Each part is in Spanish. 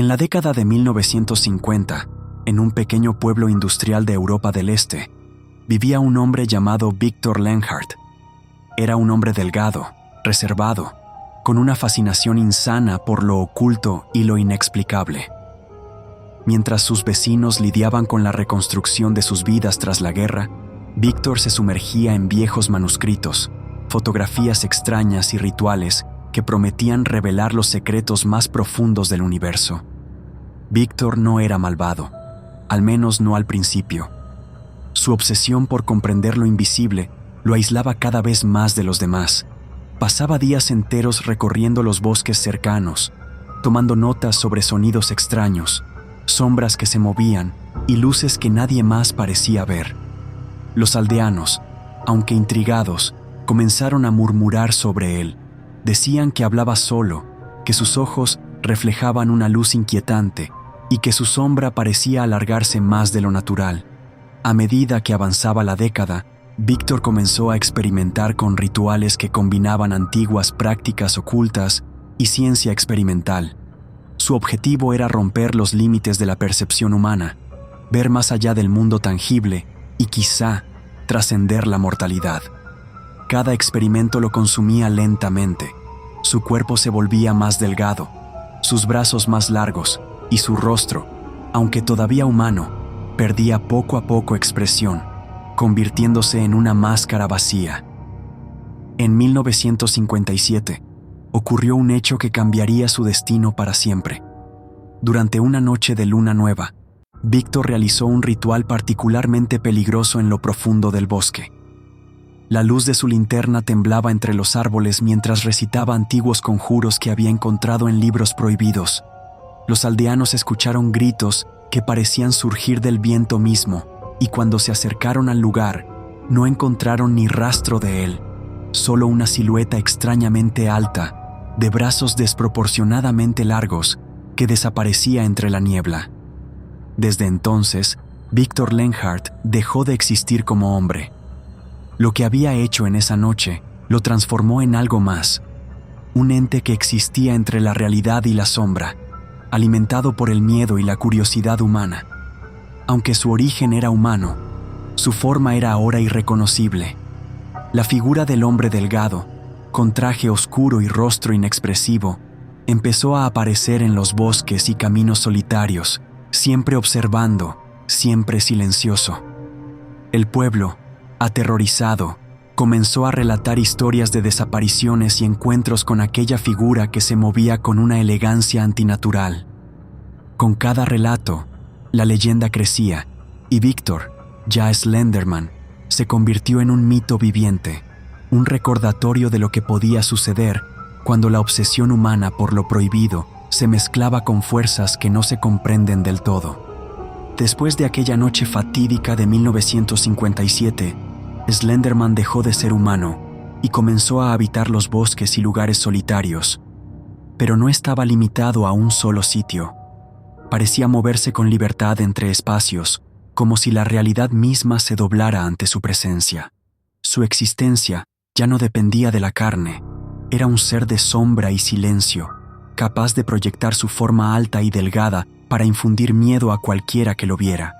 En la década de 1950, en un pequeño pueblo industrial de Europa del Este, vivía un hombre llamado Victor Lenhardt. Era un hombre delgado, reservado, con una fascinación insana por lo oculto y lo inexplicable. Mientras sus vecinos lidiaban con la reconstrucción de sus vidas tras la guerra, Victor se sumergía en viejos manuscritos, fotografías extrañas y rituales que prometían revelar los secretos más profundos del universo. Victor no era malvado, al menos no al principio. Su obsesión por comprender lo invisible lo aislaba cada vez más de los demás. Pasaba días enteros recorriendo los bosques cercanos, tomando notas sobre sonidos extraños, sombras que se movían y luces que nadie más parecía ver. Los aldeanos, aunque intrigados, comenzaron a murmurar sobre él. Decían que hablaba solo, que sus ojos reflejaban una luz inquietante y que su sombra parecía alargarse más de lo natural. A medida que avanzaba la década, Victor comenzó a experimentar con rituales que combinaban antiguas prácticas ocultas y ciencia experimental. Su objetivo era romper los límites de la percepción humana, ver más allá del mundo tangible y quizá trascender la mortalidad. Cada experimento lo consumía lentamente. Su cuerpo se volvía más delgado, sus brazos más largos y su rostro, aunque todavía humano, perdía poco a poco expresión, convirtiéndose en una máscara vacía. En 1957, ocurrió un hecho que cambiaría su destino para siempre. Durante una noche de luna nueva, Victor realizó un ritual particularmente peligroso en lo profundo del bosque. La luz de su linterna temblaba entre los árboles mientras recitaba antiguos conjuros que había encontrado en libros prohibidos. Los aldeanos escucharon gritos que parecían surgir del viento mismo, y cuando se acercaron al lugar, no encontraron ni rastro de él, solo una silueta extrañamente alta, de brazos desproporcionadamente largos, que desaparecía entre la niebla. Desde entonces, Victor Lenhardt dejó de existir como hombre. Lo que había hecho en esa noche lo transformó en algo más, un ente que existía entre la realidad y la sombra, alimentado por el miedo y la curiosidad humana. Aunque su origen era humano, su forma era ahora irreconocible. La figura del hombre delgado, con traje oscuro y rostro inexpresivo, empezó a aparecer en los bosques y caminos solitarios, siempre observando, siempre silencioso. El pueblo, aterrorizado, comenzó a relatar historias de desapariciones y encuentros con aquella figura que se movía con una elegancia antinatural. Con cada relato, la leyenda crecía, y Victor, ya Slenderman, se convirtió en un mito viviente, un recordatorio de lo que podía suceder cuando la obsesión humana por lo prohibido se mezclaba con fuerzas que no se comprenden del todo. Después de aquella noche fatídica de 1957, Slenderman dejó de ser humano y comenzó a habitar los bosques y lugares solitarios. Pero no estaba limitado a un solo sitio. Parecía moverse con libertad entre espacios, como si la realidad misma se doblara ante su presencia. Su existencia ya no dependía de la carne. Era un ser de sombra y silencio, capaz de proyectar su forma alta y delgada para infundir miedo a cualquiera que lo viera.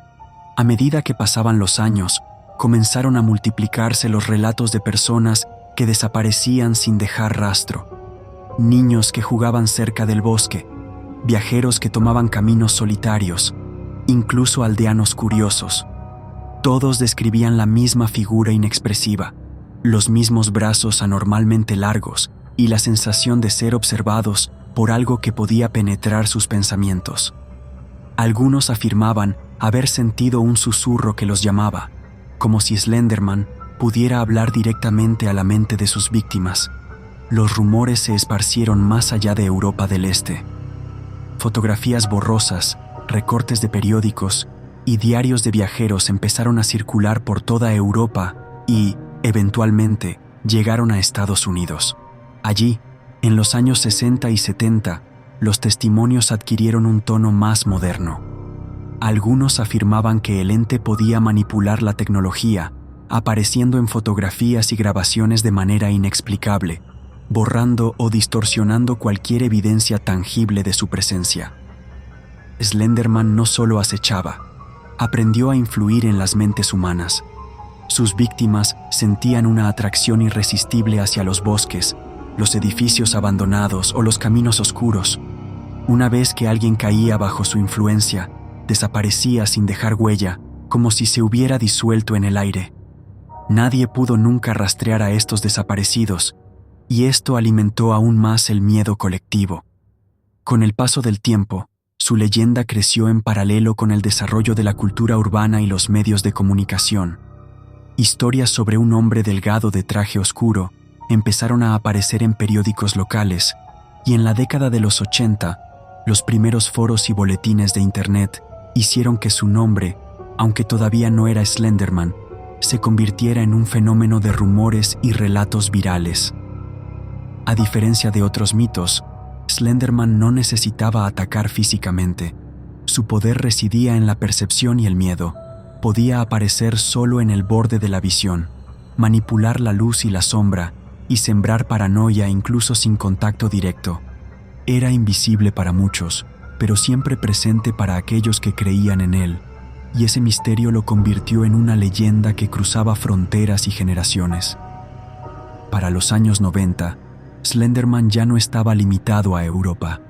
A medida que pasaban los años, comenzaron a multiplicarse los relatos de personas que desaparecían sin dejar rastro. Niños que jugaban cerca del bosque, viajeros que tomaban caminos solitarios, incluso aldeanos curiosos. Todos describían la misma figura inexpresiva, los mismos brazos anormalmente largos y la sensación de ser observados por algo que podía penetrar sus pensamientos. Algunos afirmaban haber sentido un susurro que los llamaba, como si Slenderman pudiera hablar directamente a la mente de sus víctimas. Los rumores se esparcieron más allá de Europa del Este. Fotografías borrosas, recortes de periódicos y diarios de viajeros empezaron a circular por toda Europa y, eventualmente, llegaron a Estados Unidos. Allí, en los años 60 y 70, los testimonios adquirieron un tono más moderno. Algunos afirmaban que el ente podía manipular la tecnología, apareciendo en fotografías y grabaciones de manera inexplicable, borrando o distorsionando cualquier evidencia tangible de su presencia. Slenderman no solo acechaba, aprendió a influir en las mentes humanas. Sus víctimas sentían una atracción irresistible hacia los bosques, los edificios abandonados o los caminos oscuros. Una vez que alguien caía bajo su influencia, desaparecía sin dejar huella, como si se hubiera disuelto en el aire. Nadie pudo nunca rastrear a estos desaparecidos, y esto alimentó aún más el miedo colectivo. Con el paso del tiempo, su leyenda creció en paralelo con el desarrollo de la cultura urbana y los medios de comunicación. Historias sobre un hombre delgado de traje oscuro empezaron a aparecer en periódicos locales, y en la década de los 80, los primeros foros y boletines de Internet hicieron que su nombre, aunque todavía no era Slenderman, se convirtiera en un fenómeno de rumores y relatos virales. A diferencia de otros mitos, Slenderman no necesitaba atacar físicamente. Su poder residía en la percepción y el miedo. Podía aparecer solo en el borde de la visión, manipular la luz y la sombra y sembrar paranoia incluso sin contacto directo. Era invisible para muchos, pero siempre presente para aquellos que creían en él, y ese misterio lo convirtió en una leyenda que cruzaba fronteras y generaciones. Para los años 90, Slenderman ya no estaba limitado a Europa.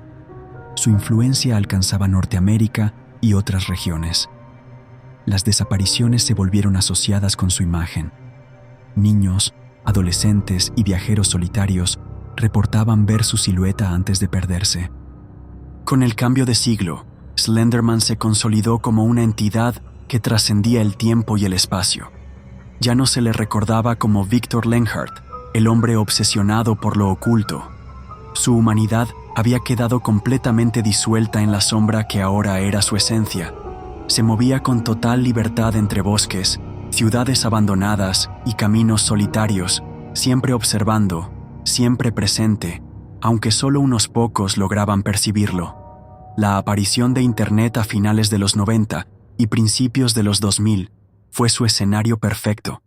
Su influencia alcanzaba Norteamérica y otras regiones. Las desapariciones se volvieron asociadas con su imagen. Niños, adolescentes y viajeros solitarios reportaban ver su silueta antes de perderse. Con el cambio de siglo, Slenderman se consolidó como una entidad que trascendía el tiempo y el espacio. Ya no se le recordaba como Victor Lenhardt, el hombre obsesionado por lo oculto. Su humanidad había quedado completamente disuelta en la sombra que ahora era su esencia. Se movía con total libertad entre bosques, ciudades abandonadas y caminos solitarios, siempre observando, siempre presente, aunque solo unos pocos lograban percibirlo. La aparición de Internet a finales de los 90 y principios de los 2000 fue su escenario perfecto.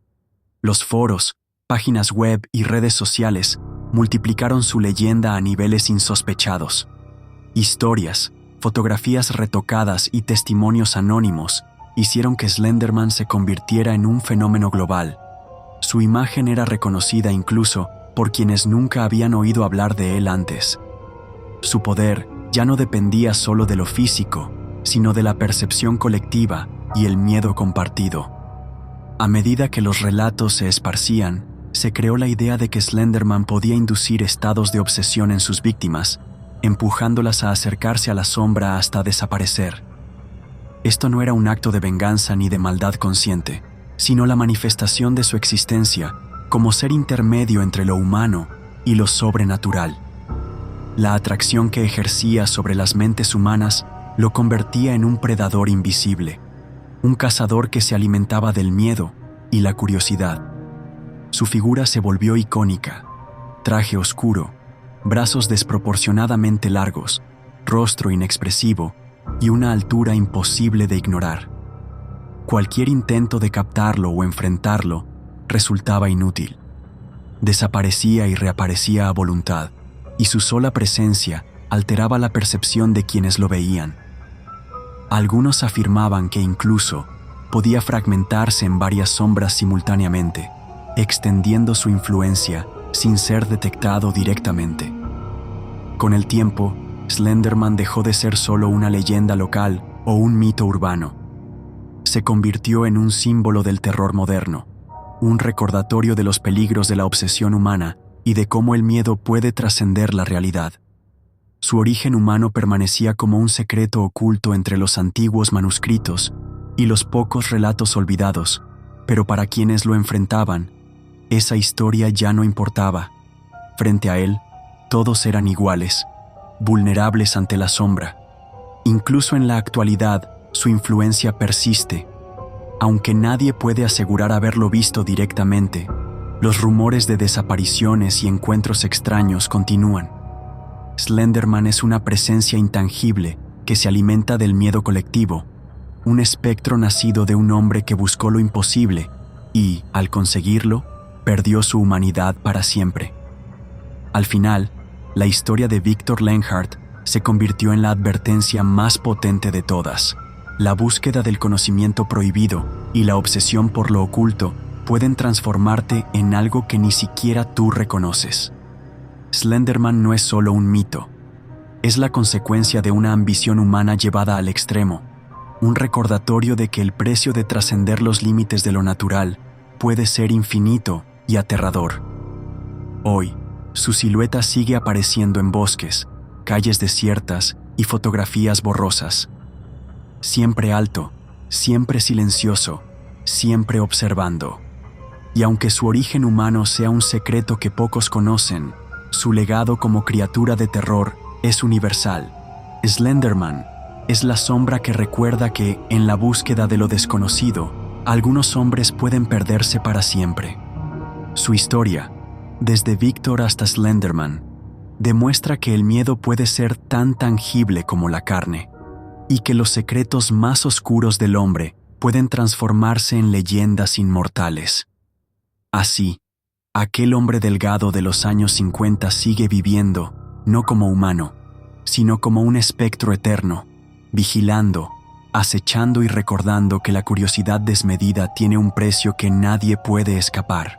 Los foros, páginas web y redes sociales multiplicaron su leyenda a niveles insospechados. Historias, fotografías retocadas y testimonios anónimos hicieron que Slenderman se convirtiera en un fenómeno global. Su imagen era reconocida incluso por quienes nunca habían oído hablar de él antes. Su poder ya no dependía solo de lo físico, sino de la percepción colectiva y el miedo compartido. A medida que los relatos se esparcían, se creó la idea de que Slenderman podía inducir estados de obsesión en sus víctimas, empujándolas a acercarse a la sombra hasta desaparecer. Esto no era un acto de venganza ni de maldad consciente, sino la manifestación de su existencia como ser intermedio entre lo humano y lo sobrenatural. La atracción que ejercía sobre las mentes humanas lo convertía en un predador invisible, un cazador que se alimentaba del miedo y la curiosidad. Su figura se volvió icónica: traje oscuro, brazos desproporcionadamente largos, rostro inexpresivo y una altura imposible de ignorar. Cualquier intento de captarlo o enfrentarlo resultaba inútil. Desaparecía y reaparecía a voluntad, y su sola presencia alteraba la percepción de quienes lo veían. Algunos afirmaban que incluso podía fragmentarse en varias sombras simultáneamente, extendiendo su influencia sin ser detectado directamente. Con el tiempo, Slenderman dejó de ser solo una leyenda local o un mito urbano. Se convirtió en un símbolo del terror moderno, un recordatorio de los peligros de la obsesión humana y de cómo el miedo puede trascender la realidad. Su origen humano permanecía como un secreto oculto entre los antiguos manuscritos y los pocos relatos olvidados, pero para quienes lo enfrentaban, esa historia ya no importaba. Frente a él, todos eran iguales, vulnerables ante la sombra. Incluso en la actualidad, su influencia persiste. Aunque nadie puede asegurar haberlo visto directamente, los rumores de desapariciones y encuentros extraños continúan. Slenderman es una presencia intangible que se alimenta del miedo colectivo, un espectro nacido de un hombre que buscó lo imposible y, al conseguirlo, perdió su humanidad para siempre. Al final, la historia de Victor Lenhardt se convirtió en la advertencia más potente de todas. La búsqueda del conocimiento prohibido y la obsesión por lo oculto pueden transformarte en algo que ni siquiera tú reconoces. Slenderman no es solo un mito. Es la consecuencia de una ambición humana llevada al extremo, un recordatorio de que el precio de trascender los límites de lo natural puede ser infinito y aterrador. Hoy, su silueta sigue apareciendo en bosques, calles desiertas y fotografías borrosas. Siempre alto, siempre silencioso, siempre observando. Y aunque su origen humano sea un secreto que pocos conocen, su legado como criatura de terror es universal. Slenderman es la sombra que recuerda que, en la búsqueda de lo desconocido, algunos hombres pueden perderse para siempre. Su historia, desde Victor hasta Slenderman, demuestra que el miedo puede ser tan tangible como la carne, y que los secretos más oscuros del hombre pueden transformarse en leyendas inmortales. Así, aquel hombre delgado de los años 50 sigue viviendo, no como humano, sino como un espectro eterno, vigilando, acechando y recordando que la curiosidad desmedida tiene un precio que nadie puede escapar.